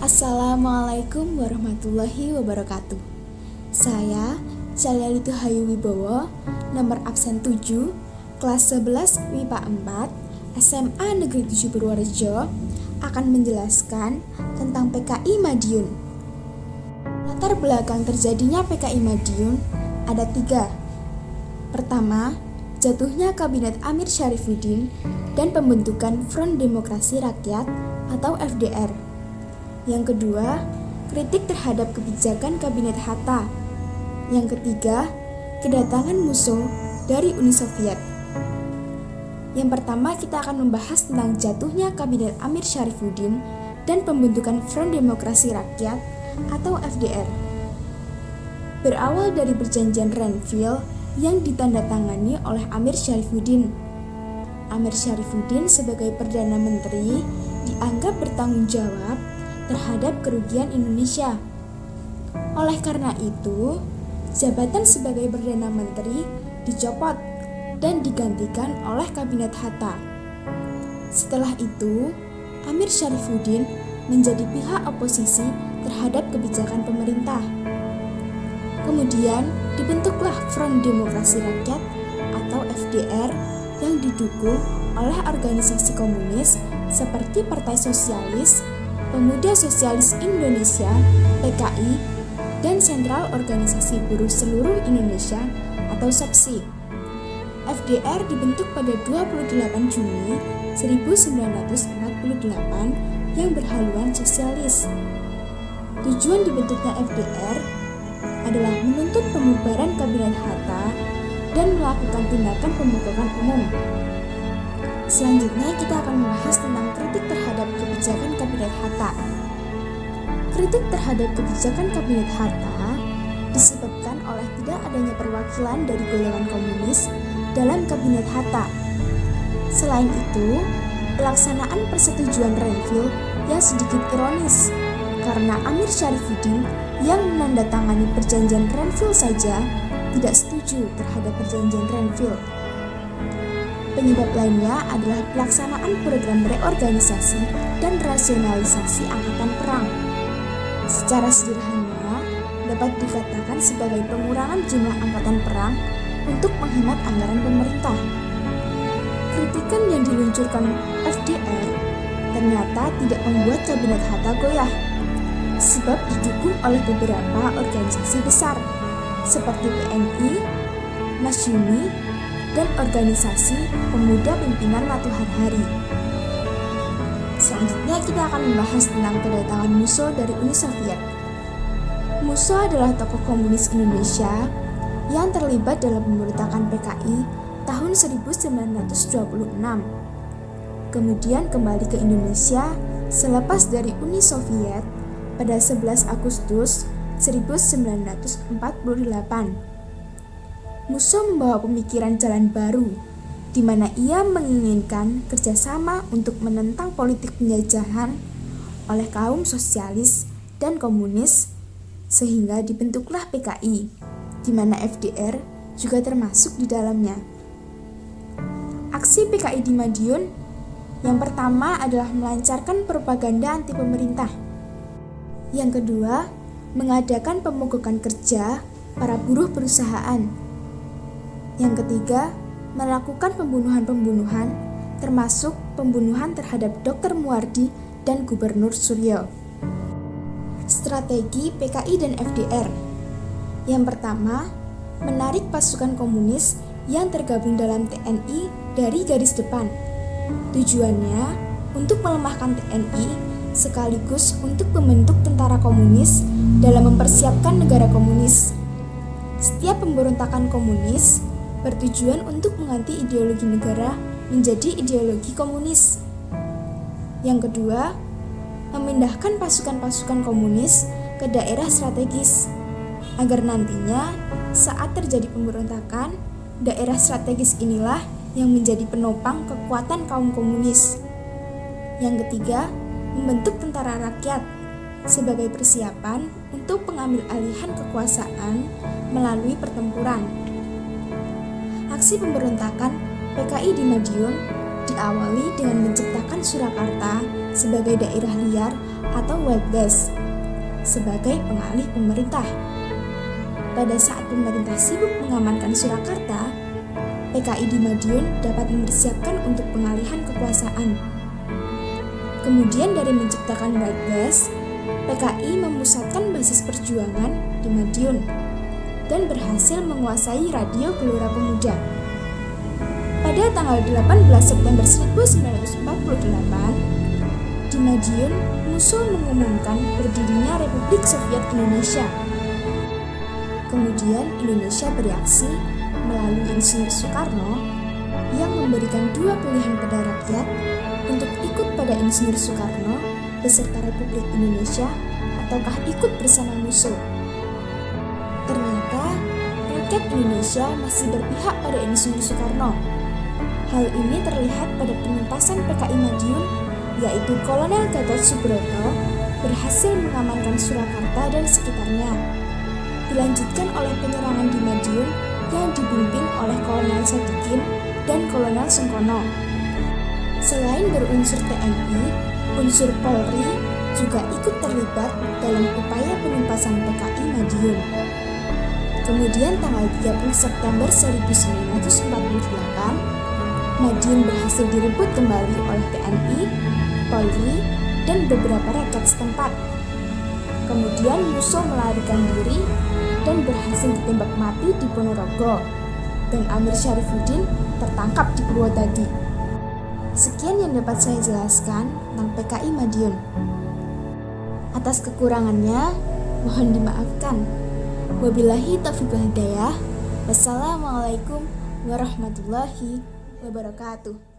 Assalamualaikum warahmatullahi wabarakatuh. Saya Calyalitu Hayu Wibowo, nomor absen 7, kelas 11 MIPA 4, SMA Negeri 7 Purworejo, akan menjelaskan tentang PKI Madiun. Latar belakang terjadinya PKI Madiun ada 3. Pertama, jatuhnya Kabinet Amir Syarifuddin dan pembentukan Front Demokrasi Rakyat atau FDR. Yang kedua, kritik terhadap kebijakan Kabinet Hatta. Yang ketiga, kedatangan musuh dari Uni Soviet. Yang pertama, kita akan membahas tentang jatuhnya Kabinet Amir Syarifuddin dan pembentukan Front Demokrasi Rakyat atau FDR. Berawal dari perjanjian Renville yang ditandatangani oleh Amir Syarifuddin. Amir Syarifuddin sebagai Perdana Menteri dianggap bertanggung jawab terhadap kerugian Indonesia. Oleh karena itu, jabatan sebagai Perdana Menteri dicopot dan digantikan oleh Kabinet Hatta. Setelah itu, Amir Syarifuddin menjadi pihak oposisi terhadap kebijakan pemerintah. Kemudian dibentuklah Front Demokrasi Rakyat atau FDR yang didukung oleh organisasi komunis seperti Partai Sosialis, Pemuda Sosialis Indonesia (PKI), dan Sentral Organisasi Buruh Seluruh Indonesia atau SOPSI. FDR dibentuk pada 28 Juni 1948 yang berhaluan sosialis. Tujuan dibentuknya FDR adalah menuntut pembubaran Kabinet Hatta dan melakukan tindakan pemukulan umum. Selanjutnya kita akan membahas tentang kritik terhadap kebijakan Kabinet Hatta. Kritik terhadap kebijakan Kabinet Hatta disebabkan oleh tidak adanya perwakilan dari golongan komunis dalam Kabinet Hatta. Selain itu, pelaksanaan persetujuan Renville yang sedikit ironis karena Amir Syarifuddin yang menandatangani perjanjian Renville saja tidak setuju terhadap perjanjian Renville. Penyebab lainnya adalah pelaksanaan program reorganisasi dan rasionalisasi angkatan perang. Secara sederhana, dapat dikatakan sebagai pengurangan jumlah angkatan perang untuk menghemat anggaran pemerintah. Kritikan yang diluncurkan FDR ternyata tidak membuat Kabinet Hatta goyah, sebab didukung oleh beberapa organisasi besar seperti PNI, Masyumi, dan organisasi pemuda pimpinan Matuhan Hari. Selanjutnya kita akan membahas tentang kedatangan Musso dari Uni Soviet. Musso adalah tokoh komunis Indonesia yang terlibat dalam pemberontakan PKI tahun 1926. Kemudian kembali ke Indonesia selepas dari Uni Soviet pada 11 Agustus 1948. Musso membawa pemikiran jalan baru, di mana ia menginginkan kerjasama untuk menentang politik penjajahan oleh kaum sosialis dan komunis, sehingga dibentuklah PKI, di mana FDR juga termasuk di dalamnya. Aksi PKI di Madiun yang pertama adalah melancarkan propaganda anti pemerintah. Yang kedua, mengadakan pemogokan kerja para buruh perusahaan. Yang ketiga, melakukan pembunuhan-pembunuhan, termasuk pembunuhan terhadap Dr. Muwardi dan Gubernur Suryo. Strategi PKI dan FDR. Yang pertama, menarik pasukan komunis yang tergabung dalam TNI dari garis depan. Tujuannya untuk melemahkan TNI sekaligus untuk membentuk tentara komunis dalam mempersiapkan negara komunis. Setiap pemberontakan komunis bertujuan untuk mengganti ideologi negara menjadi ideologi komunis. Yang kedua, memindahkan pasukan-pasukan komunis ke daerah strategis, agar nantinya saat terjadi pemberontakan, daerah strategis inilah yang menjadi penopang kekuatan kaum komunis. Yang ketiga, membentuk tentara rakyat sebagai persiapan untuk pengambil alihan kekuasaan melalui pertempuran. Aksi pemberontakan PKI di Madiun diawali dengan menciptakan Surakarta sebagai daerah liar atau Wild West sebagai pengalih pemerintah. Pada saat pemerintah sibuk mengamankan Surakarta, PKI di Madiun dapat mempersiapkan untuk pengalihan kekuasaan. Kemudian dari menciptakan Wild West, PKI memusatkan basis perjuangan di Madiun dan berhasil menguasai Radio Gelora Pemuda. Pada tanggal 18 September 1948, di Madiun, Musso mengumumkan berdirinya Republik Soviet Indonesia. Kemudian Indonesia bereaksi melalui Insinyur Soekarno yang memberikan dua pilihan pada rakyat untuk ikut pada Insinyur Soekarno beserta Republik Indonesia ataukah ikut bersama Musso. Ternyata rakyat Indonesia masih berpihak pada Insinyur Soekarno. Hal ini terlihat pada penumpasan PKI Madiun, yaitu Kolonel Gatot Subroto berhasil mengamankan Surakarta dan sekitarnya. Dilanjutkan oleh penyerangan di Madiun yang dipimpin oleh Kolonel Sadikin dan Kolonel Sungkono. Selain berunsur TNI, unsur Polri juga ikut terlibat dalam upaya penumpasan PKI Madiun. Kemudian tanggal 30 September 1948, Madiun berhasil direbut kembali oleh TNI, Polri, dan beberapa rakyat setempat. Kemudian Musso melarikan diri dan berhasil ditembak mati di Ponorogo, dan Amir Syarifuddin tertangkap di Purwodadi. Sekian yang dapat saya jelaskan tentang PKI Madiun. Atas kekurangannya, mohon dimaafkan. Wabillahi taufiq wal hidayah. Wassalamualaikum warahmatullahi wabarakatuh.